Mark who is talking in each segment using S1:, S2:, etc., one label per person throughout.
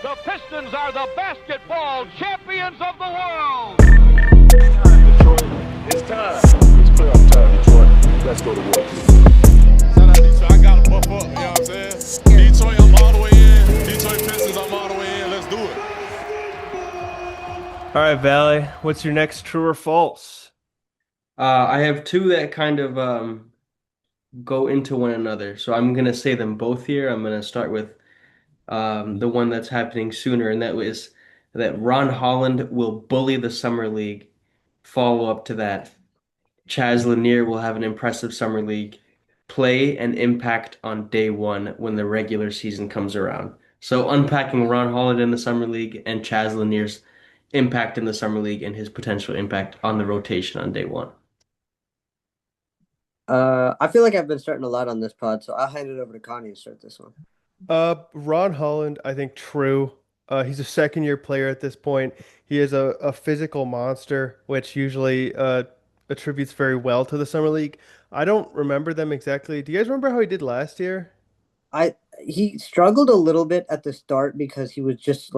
S1: The Pistons are the basketball champions of the world.
S2: Detroit, it's time. It's playoff time, Detroit. Let's go to work.
S3: Shout out Detroit. I got to buff up, you know what I'm saying? Detroit, I'm all the way in. Detroit Pistons, I'm all the way in. Let's do it.
S4: All right, Valley, what's your next true or false?
S5: I have two that kind of go into one another. So I'm going to say them both here. I'm going to start with the one that's happening sooner, and that was that Ron Holland will bully the Summer League. Follow up to that, Chaz Lanier will have an impressive Summer League play and impact on day one when the regular season comes around. So unpacking Ron Holland in the Summer League and Chaz Lanier's impact in the Summer League and his potential impact on the rotation on day one.
S6: I feel like I've been starting a lot on this pod, so I'll hand it over to Connie to start this one.
S4: Ron Holland, I think true. He's a second year player at this point. He is a physical monster, which usually attributes very well to the Summer League. I don't remember them exactly. Do you guys remember how he did last year?
S6: I He struggled a little bit at the start because he was just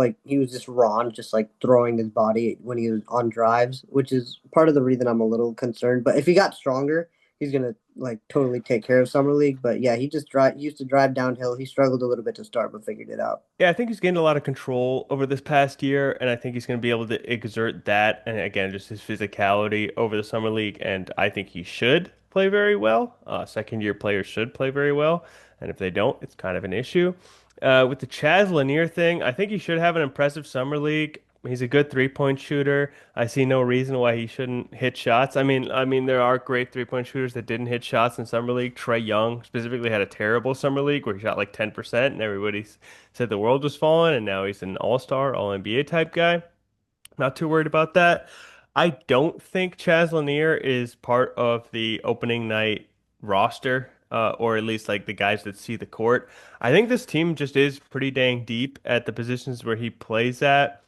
S6: Ron, just like throwing his body when he was on drives, which is part of the reason I'm a little concerned. But if he got stronger, he's gonna like totally take care of Summer League. But yeah, he used to drive downhill. He struggled a little bit to start, but figured it out.
S4: Yeah, I think he's gained a lot of control over this past year, and I think he's going to be able to exert that, and again, just his physicality over the summer league, and I think he should play very well. Second year players should play very well, and if they don't, it's kind of an issue. With the Chaz Lanier thing, I think he should have an impressive summer league. He's a good three-point shooter. I see no reason why he shouldn't hit shots. I mean, there are great three-point shooters that didn't hit shots in summer league. Trey Young specifically had a terrible summer league where he shot like 10%, and everybody said the world was falling, and now he's an all-star, all-NBA type guy. Not too worried about that. I don't think Chaz Lanier is part of the opening night roster, or at least like the guys that see the court. I think this team just is pretty dang deep at the positions where he plays at.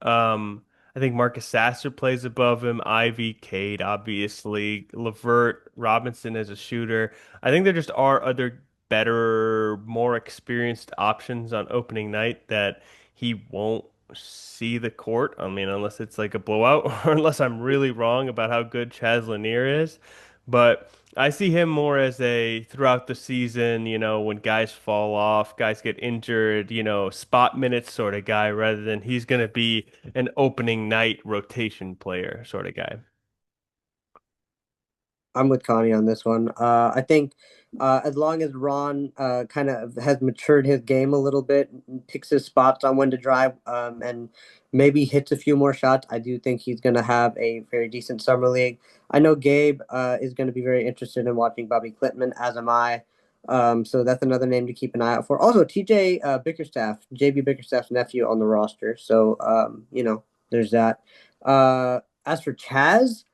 S4: Um, I think Marcus Sasser plays above him. Ivy, Cade, obviously. Levert, Robinson as a shooter. I think there just are other better, more experienced options on opening night that he won't see the court. I mean, unless it's like a blowout or unless I'm really wrong about how good Chaz Lanier is. But I see him more as a throughout the season, when guys fall off, guys get injured, spot minutes sort of guy rather than he's going to be an opening night rotation player sort of guy.
S6: I'm with Connie on this one. I think as long as Ron kind of has matured his game a little bit, picks his spots on when to drive, and maybe hits a few more shots, I do think he's going to have a very decent summer league. I know Gabe is going to be very interested in watching Bobby Clintman, as am I. So that's another name to keep an eye out for. Also, TJ Bickerstaff, JB Bickerstaff's nephew on the roster. So, there's that. As for Chaz,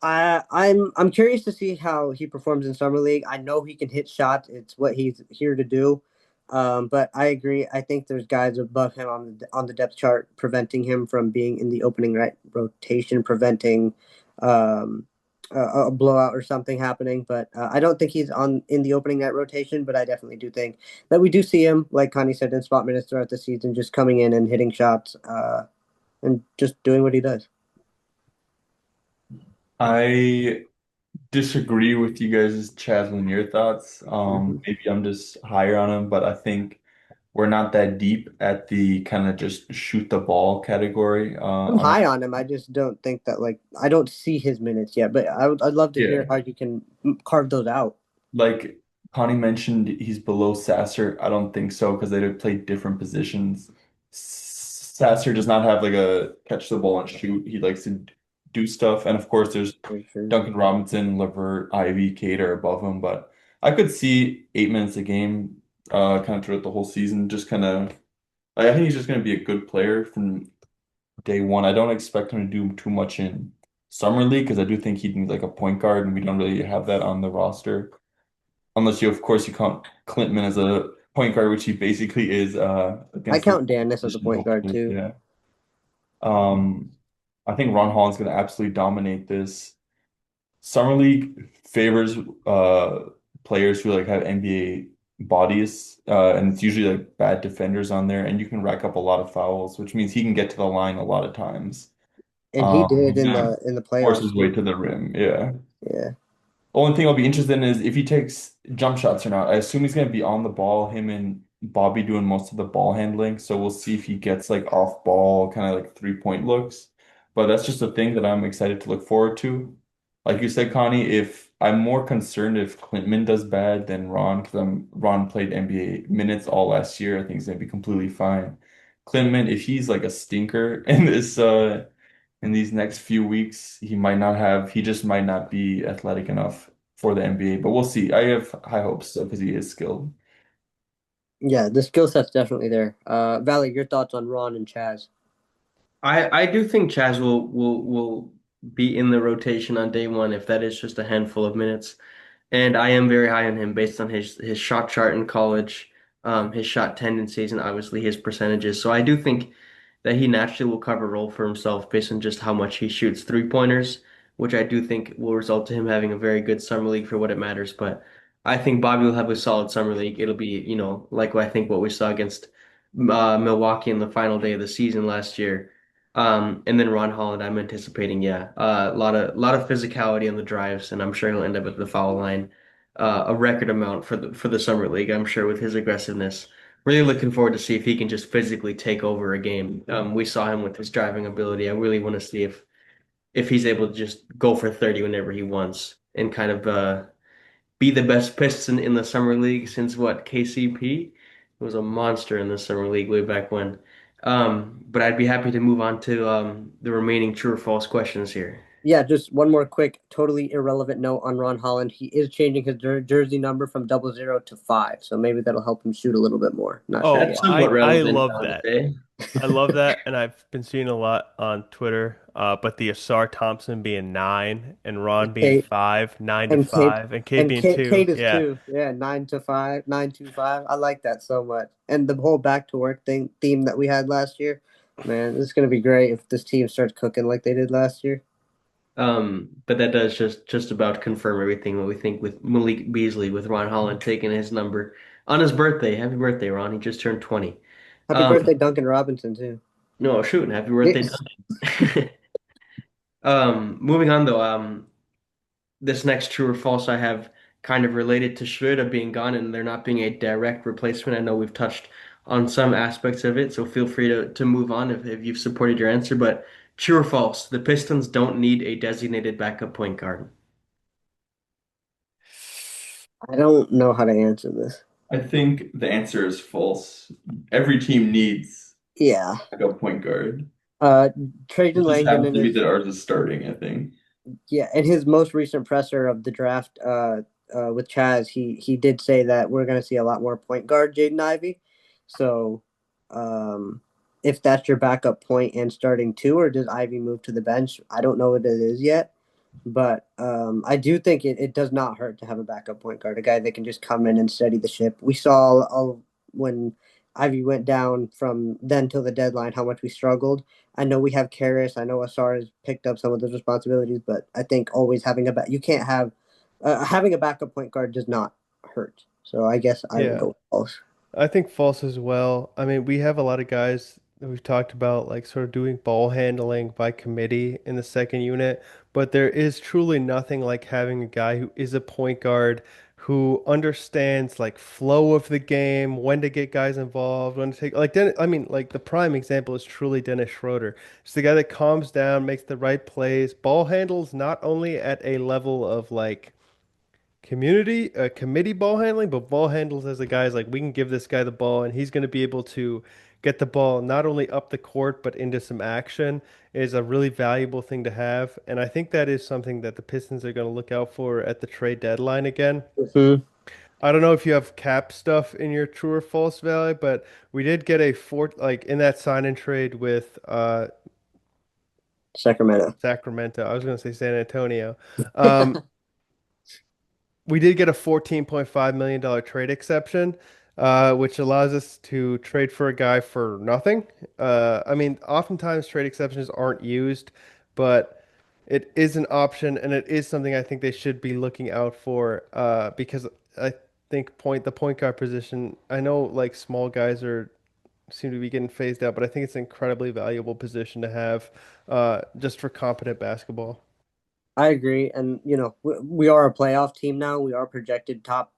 S6: I'm curious to see how he performs in summer league. I know he can hit shots; it's what he's here to do. But I agree. I think there's guys above him on the depth chart, preventing him from being in the opening right rotation, preventing um, a blowout or something happening. But I don't think he's on in the opening night rotation. But I definitely do think that we do see him, like Connie said, in spot minutes throughout the season, just coming in and hitting shots and just doing what he does.
S7: I disagree with you guys' Chaz Lanier thoughts.
S6: Mhm.
S7: Maybe I'm just higher on him, but I think we're not that deep at the kind of just shoot the ball category.
S6: I'm high on him. I just don't think that I don't see his minutes yet, but I'd love to hear
S7: Yeah,
S6: how you can carve those out.
S7: like Connie mentioned, he's below Sasser. I don't think so because they play different positions. Sasser does not have like a catch the ball and shoot. He likes to do stuff, and of course, there's
S6: For sure.
S7: Duncan Robinson, Levert, Ivy, Cade are above him, but I could see 8 minutes a game, kind of throughout the whole season. Just kind of, I think he's just going to be a good player from day one. I don't expect him to do too much in summer league because I do think he'd need like a point guard, and we don't really have that on the roster, unless you, of course, you count Clintman as a point guard, which he basically is,
S6: I
S7: against the
S6: count Danis as a
S7: position.
S6: point guard too.
S7: Yeah. Um, I think Ron Holland's going to absolutely dominate this. Summer League favors players who like have NBA bodies, and it's usually like bad defenders on there, and you can rack up a lot of fouls, which means he can get to the line a lot of times.
S6: And he did
S7: He's gonna
S6: in the
S7: force
S6: playoffs
S7: his way
S6: too.
S7: to the rim. Yeah.
S6: Yeah.
S7: Only thing I'll be interested in is if he takes jump shots or not. I assume he's going to be on the ball, him and Bobby doing most of the ball handling. So we'll see if he gets like off ball, kind of like 3-point looks. But that's just a thing that I'm excited to look forward to. Like you said, Connie, if I'm more concerned if Clintman does bad than Ron, because Ron played NBA minutes all last year. I think he's going to be completely fine. Clintman, if he's like a stinker in this in these next few weeks, he just might not be athletic enough for the NBA, but we'll see. I have high hopes because he is skilled.
S6: Yeah, the skill set's definitely there. Valley, your thoughts on Ron and Chaz?
S5: I do think Chaz will be in the rotation on day one if that is just a handful of minutes. And I am very high on him based on his shot chart in college, his shot tendencies, and obviously his percentages. So I do think that he naturally will carve a role for himself based on just how much he shoots three-pointers, which I do think will result to him having a very good summer league for what it matters. But I think Bobby will have a solid summer league. It'll be, like I think what we saw against Milwaukee in the final day of the season last year. And then Ron Holland, I'm anticipating, yeah, a lot of physicality on the drives, and I'm sure he'll end up at the foul line, a record amount for the summer league. I'm sure with his aggressiveness. Really looking forward to see if he can just physically take over a game. We saw him with his driving ability. I really want to see if he's able to just go for 30 whenever he wants and kind of be the best Piston in the summer league since what, KCP was a monster in the summer league way back when. But I'd be happy to move on to the remaining true or false questions here.
S6: Yeah, just one more quick, totally irrelevant note on Ron Holland. He is changing his jersey number from 00 to 5, so maybe that'll help him shoot a little bit more. Not sure
S4: Oh,
S5: That's
S6: yet.
S5: somewhat
S4: I
S5: relevant,
S4: love
S5: I would
S4: that.
S5: say.
S4: I love that, and I've been seeing a lot on Twitter. But the Asar Thompson being 9 and Ron being
S6: Kate
S4: 5, 9 to
S6: and Kate
S4: 5, and Cade
S6: and
S4: being
S6: Kate,
S4: 2.
S6: Kate is
S4: Yeah.
S6: 2. Yeah, 9 to 5, 9-5. I like that so much. And the whole back to work theme that we had last year, man, this is gonna be great if this team starts cooking like they did last year.
S5: But that does just about confirm everything what we think with Malik Beasley, with Ron Holland taking his number on his birthday. Happy birthday, Ron. He just turned 20.
S6: Happy
S5: Um,
S6: birthday, Duncan Robinson too.
S5: no, shoot, happy birthday,
S6: Yes.
S5: Duncan. Moving on though, this next true or false I have kind of related to Schroeder being gone and there not being a direct replacement. I know we've touched on some aspects of it, so feel free to move on if you've supported your answer. But true or false, the Pistons don't need a designated backup point guard.
S6: I don't know how to answer this.
S7: I think the answer is false. Every team needs
S6: Yeah.
S7: like a point guard.
S6: Uh, Trajan
S7: It just
S6: Langdon
S7: happens
S6: in
S7: to be
S6: his
S7: that ours is starting, I think.
S6: yeah, in his most recent presser of the draft, with Chaz, he did say that we're going to see a lot more point guard Jaden Ivey. So, if that's your backup point and starting two, or does Ivy move to the bench? I don't know what it is yet, but I do think it does not hurt to have a backup point guard, a guy that can just come in and steady the ship. We saw when Ivy went down from then till the deadline how much we struggled. I know we have Karras. I know Asar has picked up some of those responsibilities, but I think always having you can't have having a backup point guard does not hurt. So I guess I would
S4: Yeah.
S6: go with false.
S4: I think false as well. I mean, we have a lot of guys that we've talked about, like sort of doing ball handling by committee in the second unit, but there is truly nothing like having a guy who is a point guard who understands like flow of the game, when to get guys involved, when to take like I mean, like the prime example is truly Dennis Schroeder. It's the guy that calms down, makes the right plays, ball handles not only at a level of like committee ball handling, but ball handles as a guy's like we can give this guy the ball and he's going to be able to get the ball not only up the court but into some action is a really valuable thing to have. And I think that is something that the Pistons are going to look out for at the trade deadline again.
S6: Mhm.
S4: I don't know if you have cap stuff in your true or false value, but we did get a like in that sign and trade with
S6: Sacramento.
S4: Sacramento. I was going to say San Antonio. Um, we did get a $14.5 million trade exception, which allows us to trade for a guy for nothing. I mean, oftentimes trade exceptions aren't used, but it is an option, and it is something I think they should be looking out for because think the point guard position. I know like small guys are seem to be getting phased out, but I think it's an incredibly valuable position to have just for competent basketball.
S6: I agree. And, we are a playoff team now. We are projected top.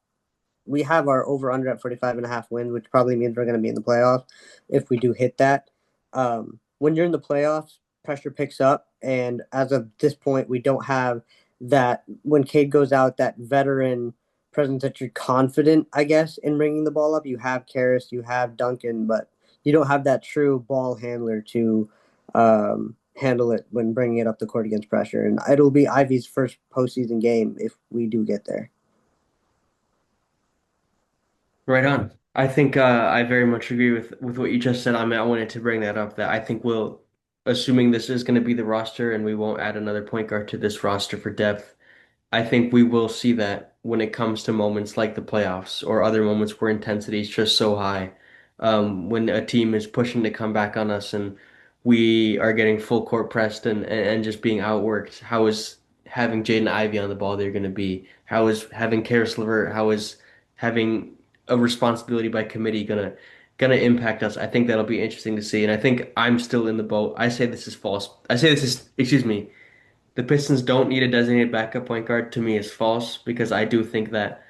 S6: We have our over under at 45.5 wins, which probably means we're going to be in the playoffs if we do hit that. When you're in the playoffs, pressure picks up. And as of this point, we don't have that when Cade goes out, that veteran presence that you're confident, I guess, in bringing the ball up. You have Karras, you have Duncan, but you don't have that true ball handler to handle it when bringing it up the court against pressure. And it'll be Ivy's first postseason game if we do get there.
S5: Right on. I think I very much agree with what you just said. I wanted to bring that up that I think we'll, assuming this is going to be the roster and we won't add another point guard to this roster for depth, I think we will see that when it comes to moments like the playoffs or other moments where intensity is just so high. When a team is pushing to come back on us and we are getting full court pressed and just being outworked, how is having Jaden Ivey on the ball there going to be? How is having Karis LeVert, how is having a responsibility by committee gonna impact us? I think that'll be interesting to see. And I think I'm still in the boat. I say this is false. I say this is, excuse me, the Pistons don't need a designated backup point guard to me is false because I do think that,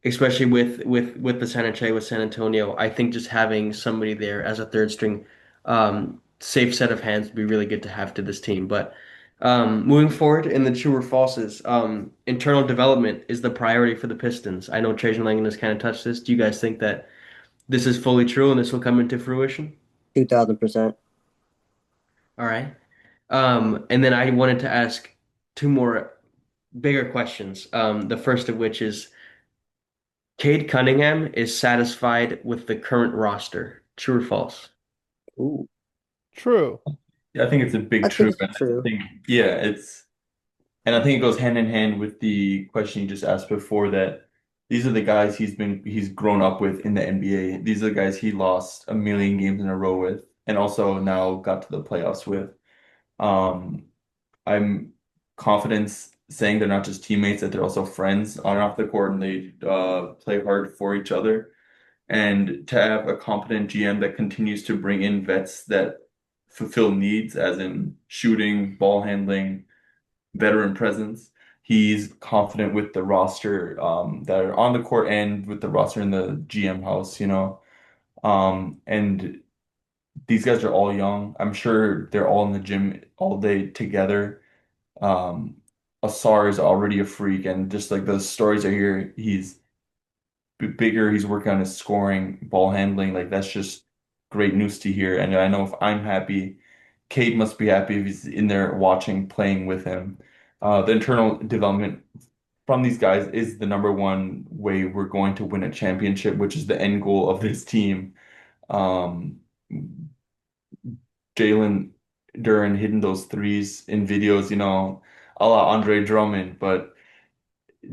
S5: especially with the San Antonio with San Antonio, I think just having somebody there as a third string, safe set of hands would be really good to have to this team. But moving forward in the true or falses, internal development is the priority for the Pistons. I know Trajan Langdon has kind of touched this. Do you guys think that this is fully true and this will come into fruition?
S6: 2000%.
S5: All right. And then I wanted to ask two more bigger questions. The first of which is Cade Cunningham is satisfied with the current roster. True or false?
S6: Ooh,
S4: True.
S7: Yeah, I think it's a big
S6: I think
S7: true.
S6: it's
S7: And I
S6: true.
S7: think, yeah, and I think it goes hand in hand with the question you just asked before that these are the guys he's grown up with in the NBA. These are the guys he lost a million games in a row with, and also now got to the playoffs with. Um, I'm confident saying they're not just teammates, that they're also friends on and off the court, and they play hard for each other. And to have a competent GM that continues to bring in vets that fulfill needs, as in shooting, ball handling, veteran presence. He's confident with the roster that are on the court and with the roster in the GM house. And these guys are all young. I'm sure they're all in the gym all day together. Um, Asar is already a freak, and just like the stories I hear, he's bigger. He's working on his scoring, ball handling. Like that's just great news to hear. And I know if I'm happy, Cade must be happy if he's in there watching, playing with him. The internal development from these guys is the number one way we're going to win a championship, which is the end goal of this team. Um, Jalen Duren hitting those threes in videos, a la Andre Drummond, but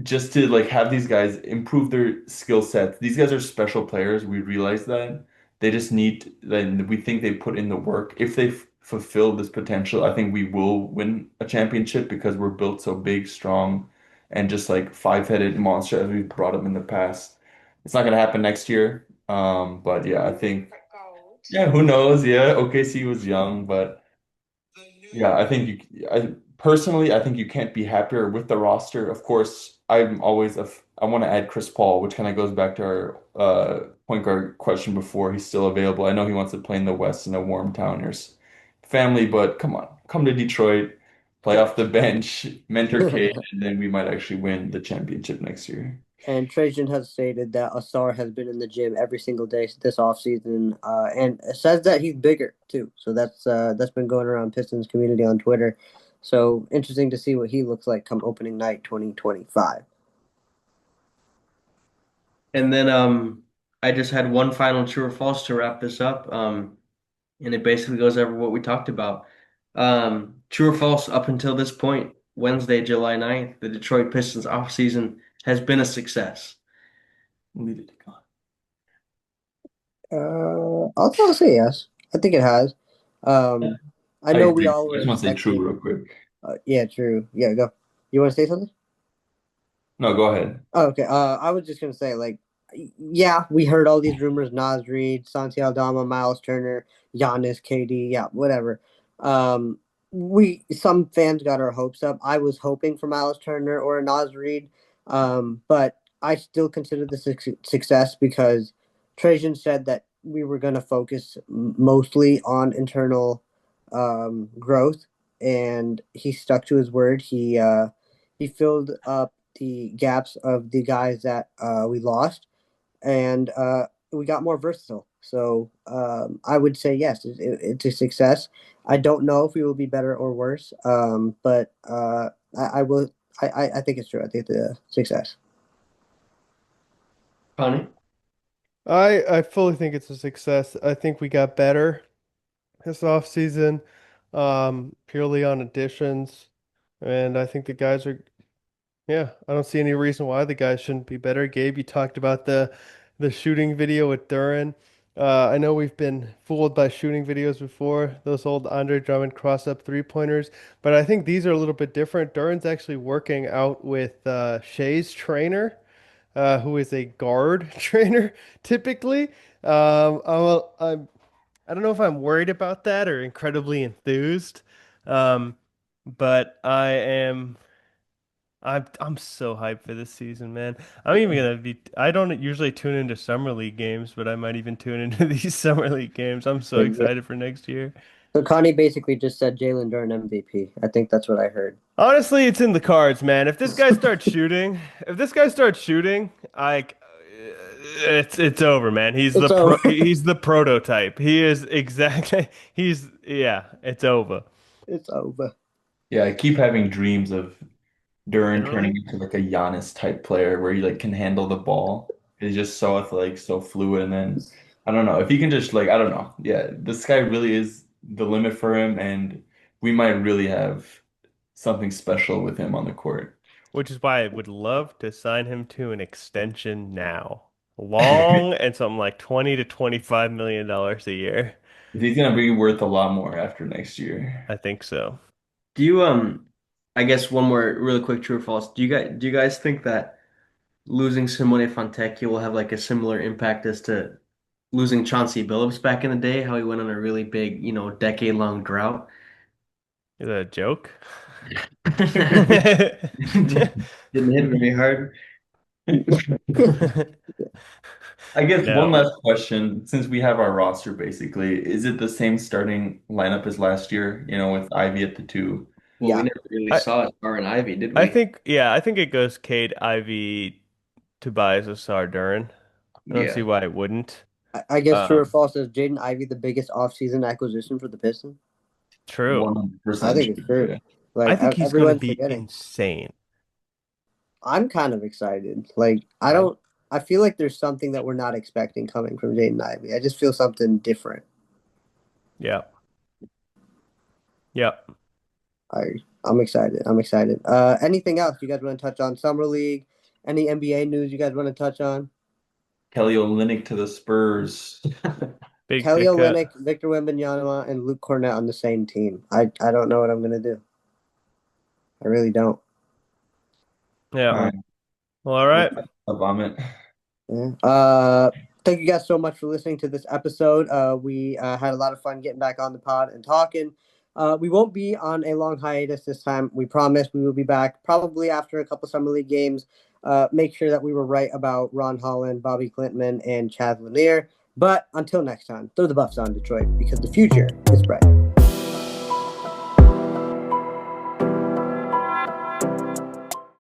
S7: just to like have these guys improve their skill sets. These guys are special players. We realize that. They just need, then we think they put in the work. If they fulfill this potential, I think we will win a championship because we're built so big, strong, and just like five-headed monster as we've brought them in the past. It's not gonna happen next year. But yeah, I think, yeah, who knows? Yeah, OKC was young, but yeah, I personally, I think you can't be happier with the roster. Of course, I want to add Chris Paul, which kind of goes back to our point guard question before. He's still available. I know he wants to play in the West in a warm town near family, but come on, come to Detroit, play off the bench, mentor Cade, and then we might actually win the championship next year.
S6: And Trajan has stated that Asar has been in the gym every single day this offseason, and says that he's bigger too. So that's been going around Pistons community on Twitter. So interesting to see what he looks like come opening night 2025.
S5: And then I just had one final true or false to wrap this up. And it basically goes over what we talked about. True or false, up until this point, Wednesday, July 9th, the Detroit Pistons offseason has been a success.
S7: Leave it to God.
S6: I'll say yes. I think it has. I
S7: I
S6: know we
S7: agree.
S6: all
S7: I
S6: were
S7: just want to say true
S6: expecting.
S7: real quick.
S6: Yeah, true. Yeah, go. You want to say something?
S7: No, go ahead.
S6: Okay, I was just gonna say, like, yeah, we heard all these rumors: Nas Reed, Santi Aldama, Miles Turner, Giannis, KD, yeah, whatever. Um, we some fans got our hopes up. I was hoping for Miles Turner or a Nas Reed, but I still consider this a success because Trajan said that we were gonna focus mostly on internal growth, and he stuck to his word. He filled up the gaps of the guys that we lost, and we got more versatile. So I would say yes, it's a success. I don't know if we will be better or worse, but I will. I think it's true. I think the success.
S5: Connie?
S4: I fully think it's a success. I think we got better this offseason, purely on additions. And I think the guys are, yeah, I don't see any reason why the guys shouldn't be better. Gabe, you talked about the shooting video with Duran. I know we've been fooled by shooting videos before, those old Andre Drummond cross-up three-pointers, but I think these are a little bit different. Duran's actually working out with Shea's trainer, who is a guard trainer typically. I'm I don't know if I'm worried about that or incredibly enthused. Um, but I'm so hyped for this season, man. I don't usually tune into summer league games, but I might even tune into these summer league games. I'm so excited for next year.
S6: So Connie basically just said Jalen Duren MVP. I think that's what I heard.
S4: Honestly, it's in the cards, man. If this guy starts shooting, it's over, man.
S6: It's over.
S4: He's the prototype. He is exactly yeah, it's over.
S6: It's over.
S7: Yeah, I keep having dreams of Duran turning
S4: Really?
S7: into like a Giannis type player where he like can handle the ball. He's just so athletic, so fluid, and then I don't know if he can just like I don't know. Yeah, this guy really is the limit for him, and we might really have something special with him on the court.
S4: Which is why I would love to sign him to an extension now. Long and something like 20 to 25 million dollars a year.
S7: He's gonna be worth a lot more after next year.
S4: I think so.
S5: Do you I guess one more really quick true or false. Do you guys think that losing Simone Fontecchio will have like a similar impact as to losing Chauncey Billups back in the day, how he went on a really big, decade-long drought?
S4: Is that a joke?
S5: Didn't hit very hard.
S7: I guess one
S4: No.
S7: last question, since we have our roster basically, is it the same starting lineup as last year, with Ivy at the two?
S5: Well, we
S6: Yeah,
S5: never really
S4: I
S5: saw Star and Ivy, did
S4: I
S5: we?
S4: think yeah, I think it goes Cade, Ivy, Tobias, Asar, Duran. I don't see
S5: Yeah.
S4: why it wouldn't.
S6: I guess true or
S4: Um,
S6: false is Jaden Ivey the biggest offseason acquisition for the Pistons.
S4: true.
S6: I
S7: 100%
S6: think it's
S7: true.
S6: true.
S7: Yeah.
S4: I
S6: Like
S4: think he's going to
S6: everyone's
S4: be
S6: forgetting.
S4: insane.
S6: I'm kind of excited. Like I
S4: I
S6: don't. I feel like there's something that we're not expecting coming from Jaden Ivey. I just feel something different.
S4: yeah. Yeah.
S6: I I'm excited. I'm excited. Anything else you guys want to touch on? Summer League? Any NBA news you guys want to touch on?
S7: Kelly Olynyk to the Spurs.
S4: Big
S6: Kelly
S4: pickup.
S6: Olynyk, Victor Wembanyama, and Luke Cornett on the same team. I don't know what I'm gonna do. I really don't.
S4: Yeah.
S7: All right.
S4: Well, all
S7: Well,
S4: right.
S7: a vomit.
S6: Yeah. Thank you guys so much for listening to this episode. We had a lot of fun getting back on the pod and talking. We won't be on a long hiatus this time. We promise we will be back probably after a couple summer league games. Make sure that we were right about Ron Holland, Bobby Clintman, and Chad Lanier. But until next time, throw the Buffs on Detroit because the future is bright.